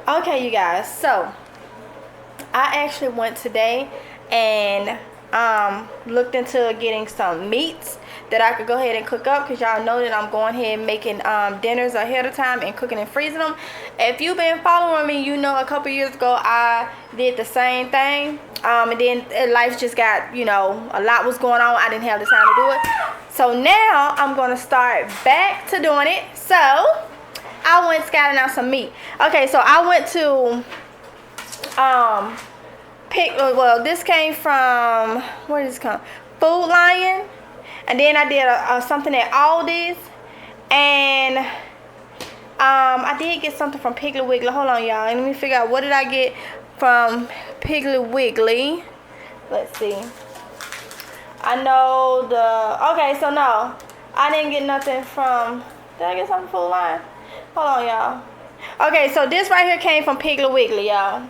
Okay, you guys, so I actually went today and looked into getting some meats that I could go ahead and cook up, because y'all know that I'm going ahead and making dinners ahead of time and cooking and freezing them. If you've been following me, you know a couple years ago I did the same thing, and then life just got, you know, a lot was going on. I didn't have the time to do it, so now I'm going to start back to doing it. So I went scouting out some meat. Okay, so I went to well, this came from, where did this come? Food Lion. And then I did something at Aldi's, and I did get something from Piggly Wiggly. Hold on, y'all, let me figure out what did I get from Piggly Wiggly. Let's see. I know okay, so no, I didn't get nothing from, did I get something from Food Lion? Hold on, y'all. Okay, so this right here came from Piggly Wiggly, y'all.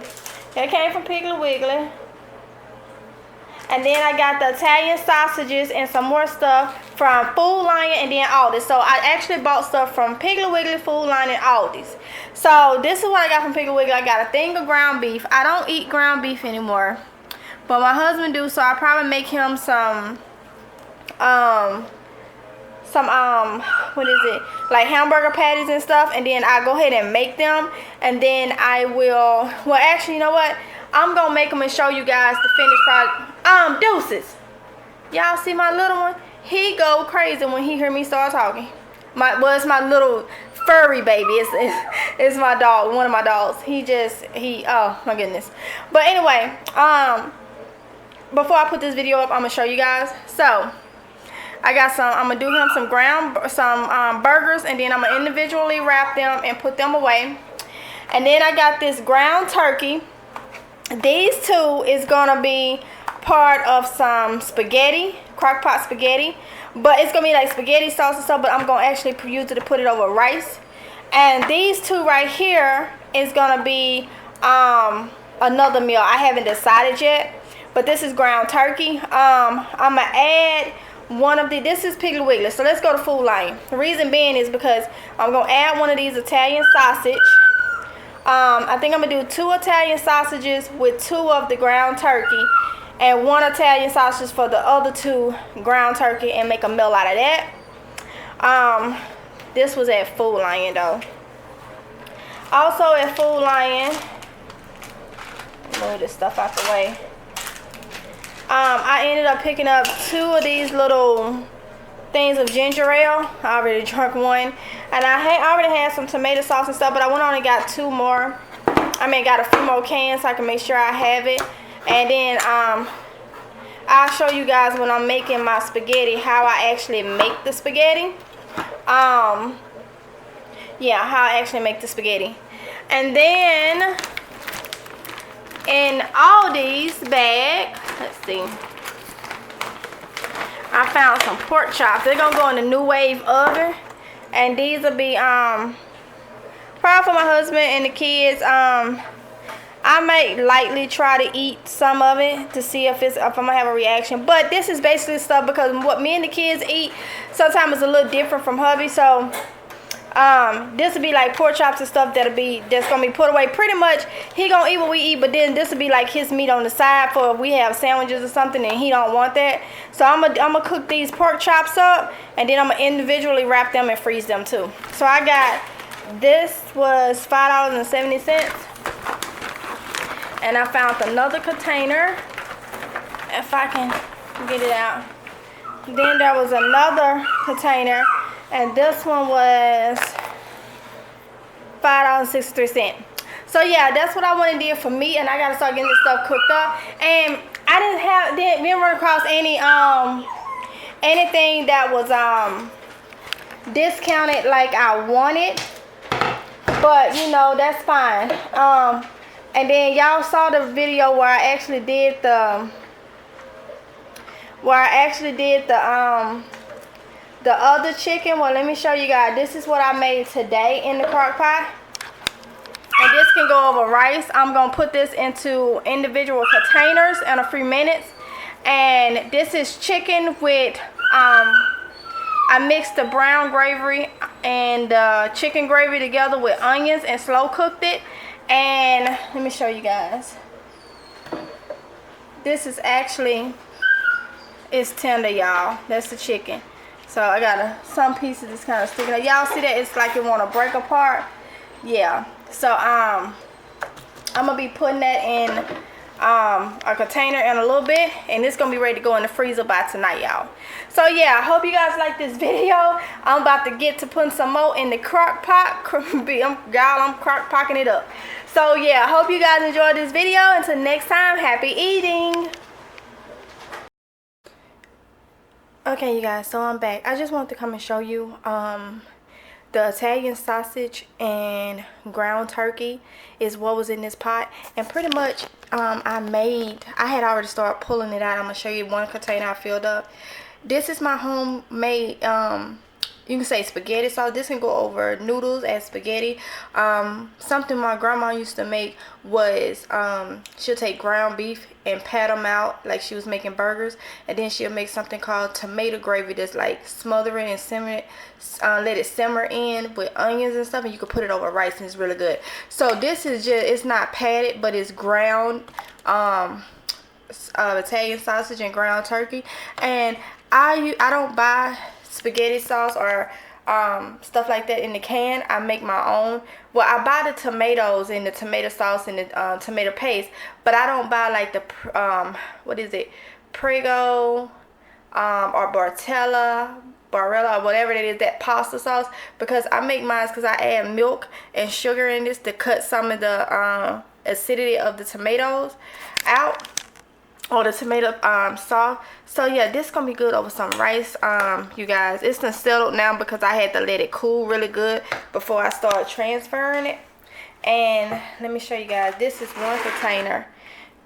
It came from Piggly Wiggly. And then I got the Italian sausages and some more stuff from Food Lion and then Aldi's. So I actually bought stuff from Piggly Wiggly, Food Lion, and Aldi's. So this is what I got from Piggly Wiggly. I got a thing of ground beef. I don't eat ground beef anymore, but my husband do, so I probably make him some what is it, like hamburger patties and stuff, and then I go ahead and make them, and then I will, well, actually, you know what, I'm gonna make them and show you guys the finished product. Deuces, y'all see my little one? He go crazy when he hear me start talking. It's my little furry baby. It's my dog, one of my dogs. Oh my goodness. But anyway, before I put this video up, I'm gonna show you guys. So I got I'm gonna do him some burgers, and then I'm gonna individually wrap them and put them away. And then I got this ground turkey. These two is gonna be part of some spaghetti, crock pot spaghetti, but it's gonna be like spaghetti sauce and stuff, but I'm gonna actually use it to put it over rice. And these two right here is gonna be another meal. I haven't decided yet, but this is ground turkey. I'm gonna add one of this is Piggly Wiggly, so let's go to Food Lion. The reason being is because I'm gonna add one of these Italian sausage. I think I'm gonna do 2 Italian sausages with 2 of the ground turkey, and 1 Italian sausage for the other 2 ground turkey, and make a meal out of that. This was at Food Lion though. Also at Food Lion, move this stuff out the way. I ended up picking up 2 of these little things of ginger ale. I already drank one, and I already had some tomato sauce and stuff, but I went on and got 2 more. Got a few more cans so I can make sure I have it. And then I'll show you guys when I'm making my spaghetti how I actually make the spaghetti. Yeah, how I actually make the spaghetti. And then in Aldi's bag, let's see, I found some pork chops. They're gonna go in the New Wave oven, and these will be probably for my husband and the kids. I might lightly try to eat some of it to see if I'm gonna have a reaction, but this is basically stuff, because what me and the kids eat sometimes is a little different from hubby. So this will be like pork chops and stuff that's gonna be put away. Pretty much he gonna eat what we eat, but then this will be like his meat on the side for if we have sandwiches or something and he don't want that. So I'm gonna cook these pork chops up, and then I'm gonna individually wrap them and freeze them too. So I got, this was $5.70, and I found another container, if I can get it out. Then there was another container, and this one was $5.63. So yeah, that's what I wanted to do for me, and I gotta start getting this stuff cooked up. And I didn't run across any anything that was discounted like I wanted, but you know, that's fine. And then y'all saw the video where I actually did the other chicken. Well, let me show you guys. This is what I made today in the crock pot. And this can go over rice. I'm going to put this into individual containers in a few minutes. And this is chicken with, I mixed the brown gravy and chicken gravy together with onions and slow cooked it. And let me show you guys. This is actually, it's tender, y'all. That's the chicken. So I got some pieces that's kind of sticking up. Y'all see that? It's like it want to break apart. Yeah. So I'm gonna be putting that in a container in a little bit, and it's gonna be ready to go in the freezer by tonight, y'all. So yeah, I hope you guys like this video. I'm about to get to putting some more in the crock pot. I'm crock potting it up. So yeah, I hope you guys enjoyed this video. Until next time, happy eating. Okay, you guys, so I'm back. I just wanted to come and show you the Italian sausage and ground turkey is what was in this pot. And pretty much I had already started pulling it out. I'm gonna show you one container I filled up. This is my homemade you can say spaghetti sauce. This can go over noodles as spaghetti. Something my grandma used to make was she'll take ground beef and pat them out like she was making burgers, and then she'll make something called tomato gravy that's like smother it and simmer it, let it simmer in with onions and stuff, and you can put it over rice and it's really good. So this is just, it's not patted, but it's ground Italian sausage and ground turkey. And I don't buy spaghetti sauce or stuff like that in the can. I make my own. Well, I buy the tomatoes and the tomato sauce and the tomato paste, but I don't buy like the what is it, Prego or Barilla, or whatever it is, that pasta sauce, because I make mine because I add milk and sugar in this to cut some of the acidity of the tomatoes out, or the tomato sauce. So yeah, this gonna be good over some rice. You guys, it's done settled now because I had to let it cool really good before I start transferring it. And let me show you guys, this is one container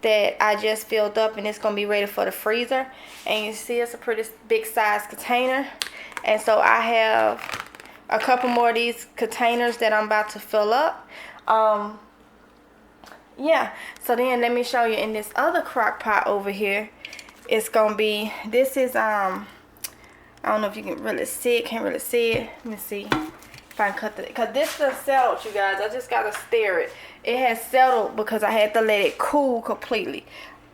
that I just filled up, and it's gonna be ready for the freezer. And you see it's a pretty big size container, and so I have a couple more of these containers that I'm about to fill up. Yeah, so then let me show you in this other crock pot over here. It's gonna be, this is I don't know if you can really see it, can't really see it. Let me see if I can cut it, because this is settled, you guys. I just gotta stir it. It has settled because I had to let it cool completely.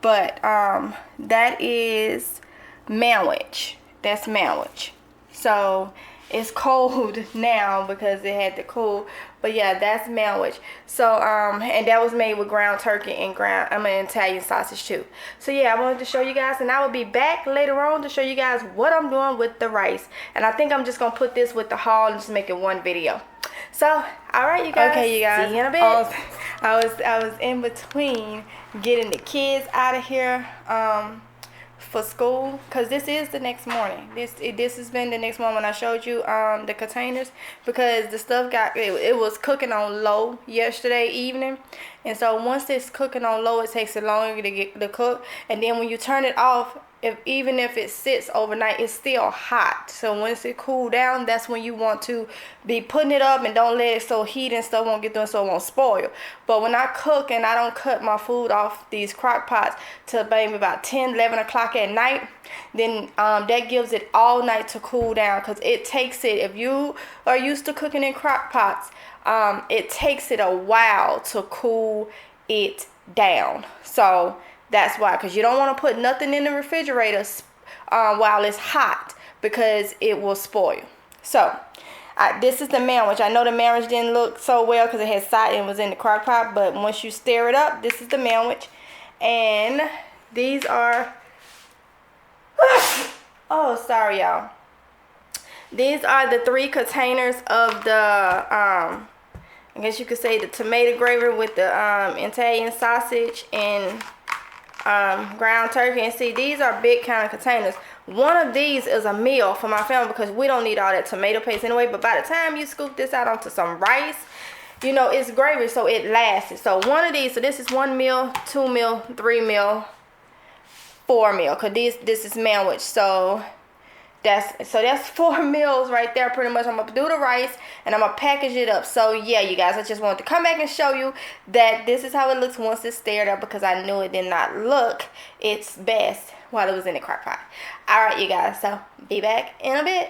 But that is manwich. That's manwich. So it's cold now because it had to cool. But yeah, that's manwich. So and that was made with ground turkey and Italian sausage too. So yeah, I wanted to show you guys, and I will be back later on to show you guys what I'm doing with the rice. And I think I'm just gonna put this with the haul and just make it one video. So all right, you guys. Okay, you guys. See you in a bit. I was in between getting the kids out of here for school, because this is the next morning. This has been the next morning when I showed you the containers, because the stuff it was cooking on low yesterday evening, and so once it's cooking on low, it takes it longer to get to cook. And then when you turn it off, even if it sits overnight, it's still hot. So once it cool down, that's when you want to be putting it up, and don't let it so heat and stuff won't get through, so it won't spoil. But when I cook and I don't cut my food off these crock pots till maybe about 10, 11 o'clock at night, then that gives it all night to cool down, because it takes it, if you are used to cooking in crock pots, it takes it a while to cool it down. So that's why, because you don't want to put nothing in the refrigerator while it's hot, because it will spoil. So this is the manwich. I know the manwich didn't look so well because it had salt and was in the crock pot, but once you stir it up, this is the manwich. And these are oh, sorry y'all, these are the 3 containers of the I guess you could say the tomato gravy with the Italian sausage and ground turkey. And see, these are big kind of containers. One of these is a meal for my family, because we don't need all that tomato paste anyway. But by the time you scoop this out onto some rice, you know, it's gravy, so it lasts. So one of these, so this is 1 meal, 2 meal, 3 meal, 4 meal, because this is manwich. So that's 4 meals right there pretty much. I'm gonna do the rice and I'm gonna package it up. So yeah, you guys, I just wanted to come back and show you that this is how it looks once it's stirred up, because I knew it did not look its best while it was in the crock pot. All right, you guys, so be back in a bit.